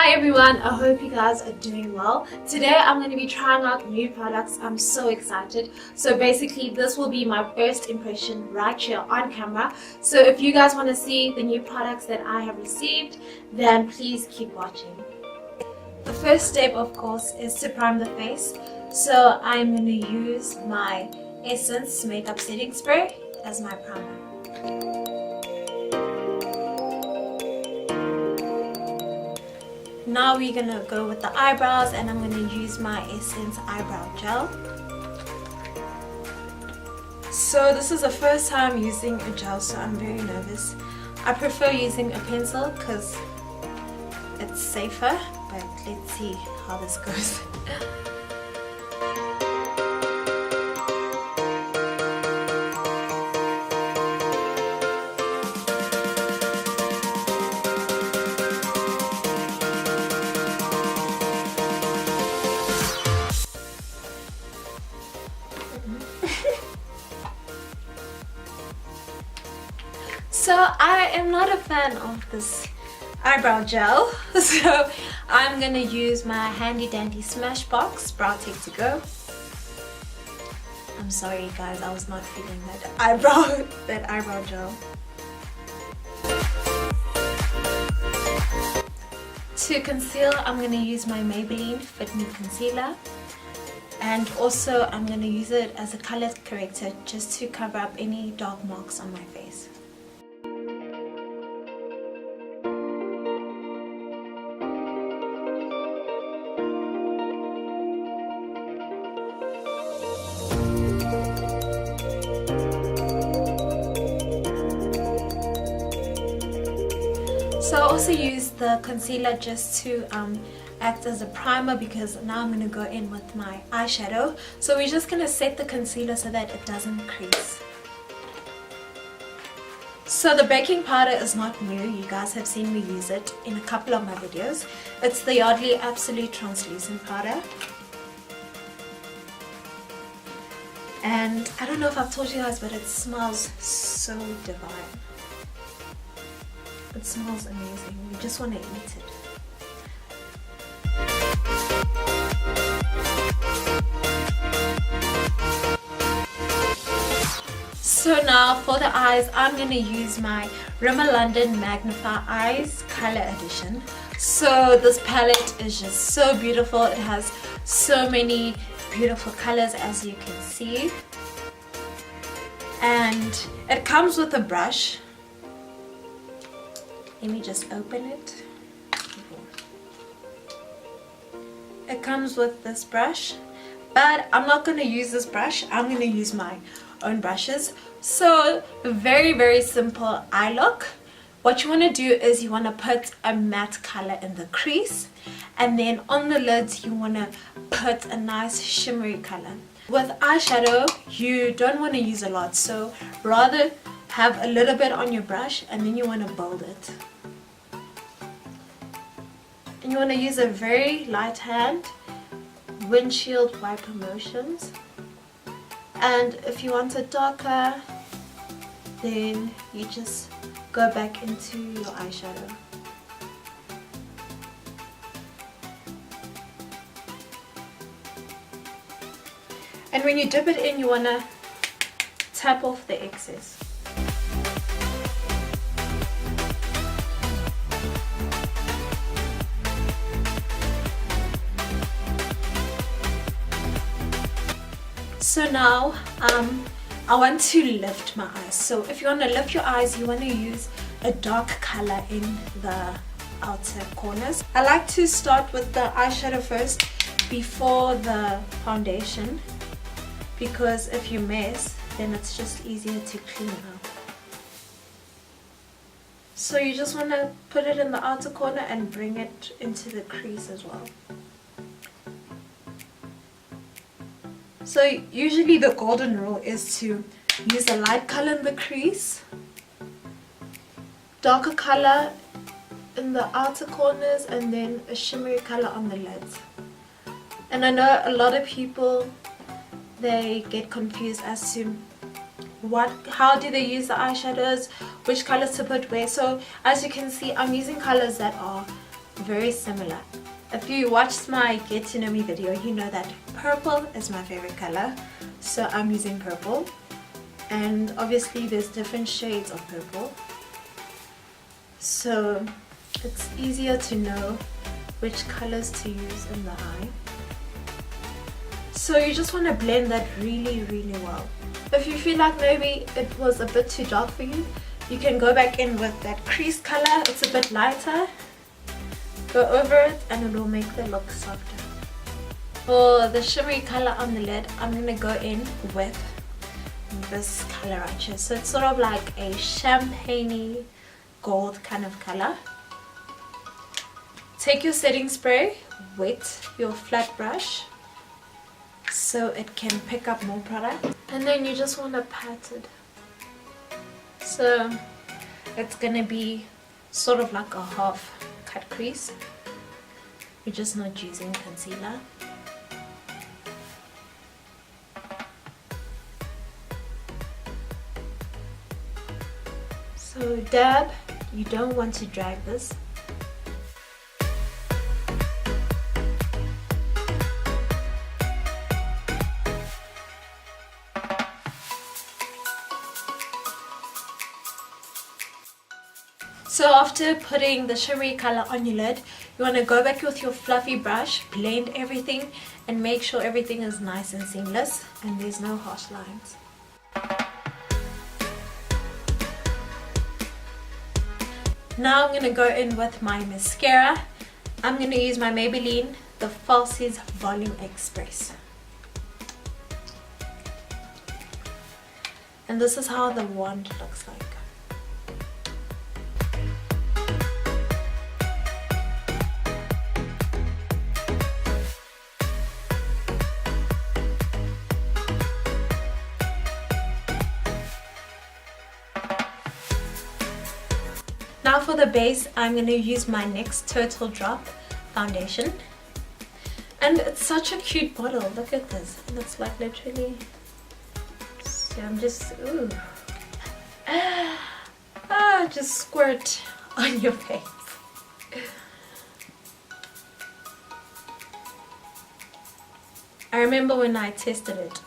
Hi everyone, I hope you guys are doing well. Today I'm going to be trying out new products. I'm so excited. So basically this will be my first impression right here on camera. So if you guys want to see the new products that I have received, then please keep watching. The first step of course is to prime the face. So I'm going to use my Essence Makeup Setting Spray as my primer. Now we're gonna go with the eyebrows, and I'm gonna use my Essence Eyebrow Gel. So this is the first time using a gel, so I'm very nervous. I prefer using a pencil because it's safer, but let's see how this goes. So I am not a fan of this eyebrow gel, so I'm gonna use my handy dandy SmashBox BrowTech To Go. I'm sorry guys, I was not feeling that eyebrow gel. To conceal, I'm gonna use my Maybelline Fit Me Concealer. And also I'm going to use it as a color corrector just to cover up any dark marks on my face. So I also use the concealer just to act as a primer, because now I'm going to go in with my eyeshadow. So we're just going to set the concealer so that it doesn't crease. So the baking powder is not new, you guys have seen me use it in a couple of my videos. It's the Yardley Absolute Translucent Powder. And I don't know if I've told you guys, but it smells so divine. It smells amazing, you just want to eat it. So now for the eyes, I'm going to use my Rimmel London Magnify Eyes Color Edition. So this palette is just so beautiful. It has so many beautiful colors, as you can see. And it comes with a brush. Let me just open it. It comes with this brush, but I'm not going to use this brush. I'm going to use my own brushes. So very simple eye look. What you want to do is you want to put a matte color in the crease, and then on the lids you want to put a nice shimmery color. With eyeshadow you don't want to use a lot, so rather have a little bit on your brush and then you want to build it. And you want to use a very light hand, windshield wiper motions. And if you want it darker, then you just go back into your eyeshadow. And when you dip it in, you want to tap off the excess. So now I want to lift my eyes. So if you want to lift your eyes, you want to use a dark color in the outer corners. I like to start with the eyeshadow first before the foundation, because if you mess, then it's just easier to clean up. So you just want to put it in the outer corner and bring it into the crease as well. So usually the golden rule is to use a light color in the crease, darker color in the outer corners, and then a shimmery color on the lids. And I know a lot of people, they get confused as to how do they use the eyeshadows, which colors to put where. So as you can see, I'm using colors that are very similar. If you watched my Get to Know Me video, you know that purple is my favorite color, so I'm using purple. And obviously there's different shades of purple, so it's easier to know which colors to use in the eye. So you just want to blend that really well. If you feel like maybe it was a bit too dark for you, you can go back in with that crease color. It's a bit lighter. Go over it and it will make the look softer. For the shimmery color on the lid, I'm going to go in with this color right here. So it's sort of like a champagne-y gold kind of color. Take your setting spray, wet your flat brush so it can pick up more product, and then you just want to pat it. So it's gonna be sort of like a half cut crease. We're just not using concealer. So dab, you don't want to drag this. So after putting the shimmery color on your lid, you want to go back with your fluffy brush, blend everything, and make sure everything is nice and seamless and there's no harsh lines. Now I'm going to go in with my mascara. I'm going to use my Maybelline the Falsies Volume Express. And this is how the wand looks like. Now for the base, I'm going to use my NYX Total Drop foundation. And it's such a cute bottle. Look at this. And it's like literally... So I'm just... Ooh. Just squirt on your face. I remember when I tested it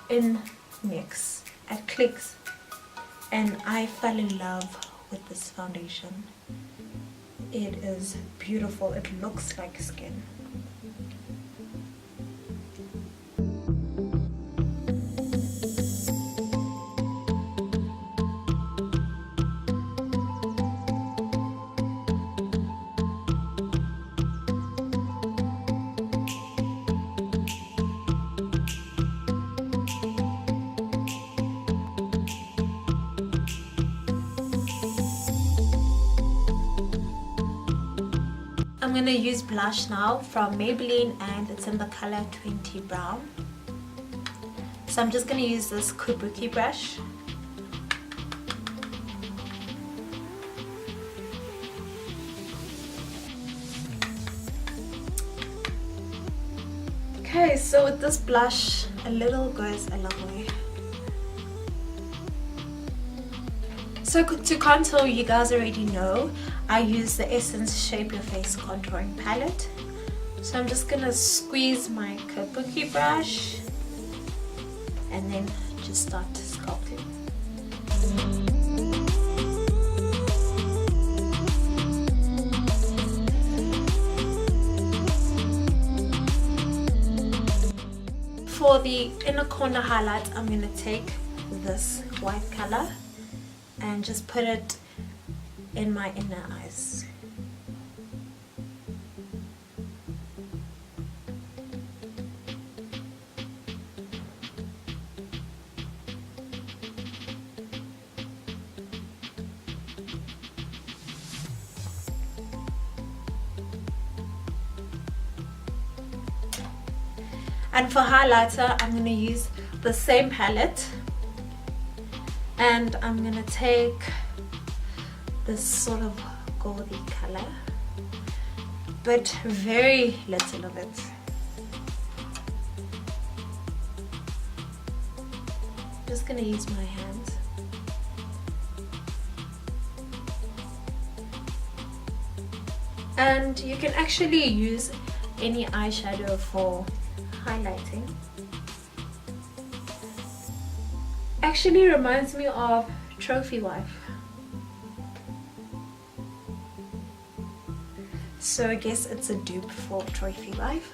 in NYX at Clicks, and I fell in love with this foundation. It is beautiful. It looks like skin. I'm going to use blush now from Maybelline, and it's in the color 20 Brown. So I'm just going to use this kabuki brush. Okay, so with this blush, a little goes a long way. So to contour, you guys already know, I use the Essence Shape Your Face contouring palette. So I'm just gonna squeeze my kabuki brush and then just start sculpting. For the inner corner highlight, I'm gonna take this white color and just put it in my inner eyes. And for highlighter, I'm going to use the same palette, and I'm going to take this sort of goldy color, but very little of it. Just gonna use my hands. And you can actually use any eyeshadow for highlighting. Actually reminds me of Trophy Wife. So I guess it's a dupe for Trophy Wife.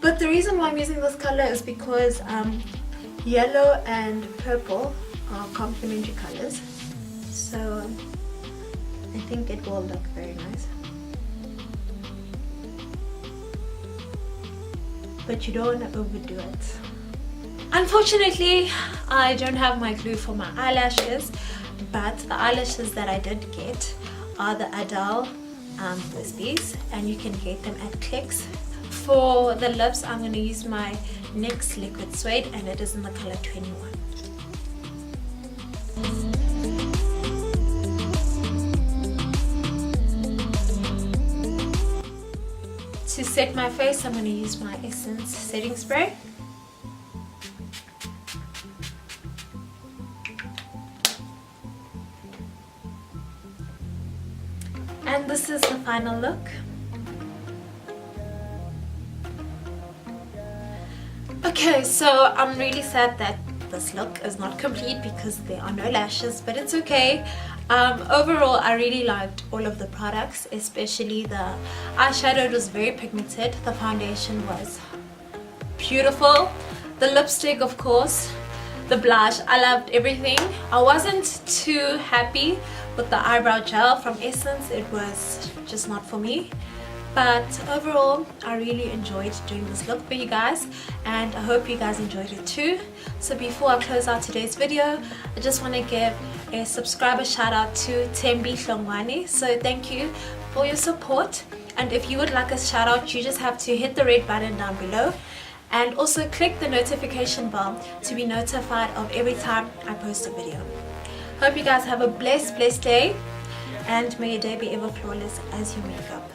But the reason why I'm using this color is because yellow and purple are complementary colors. So I think it will look very nice. But you don't want to overdo it. Unfortunately, I don't have my glue for my eyelashes, but the eyelashes that I did get are the Adele Wispies, and you can get them at Clicks. For the lips, I'm going to use my NYX Liquid Suede, and it is in the color 21. To set my face, I'm going to use my Essence setting spray. And this is the final look. Okay, so I'm really sad that this look is not complete because there are no lashes, but it's okay. Overall, I really liked all of the products, especially the eyeshadow. It was very pigmented. The foundation was beautiful. The lipstick, of course. The blush, I loved everything. I wasn't too happy with the eyebrow gel from Essence. It was just not for me. But overall, I really enjoyed doing this look for you guys, and I hope you guys enjoyed it too. So before I close out today's video, I just want to give a subscriber shout out to Tembi Hlongwane. So thank you for your support, and if you would like a shout out, you just have to hit the red button down below and also click the notification bell to be notified of every time I post a video. Hope you guys have a blessed day, and may your day be ever flawless as your makeup.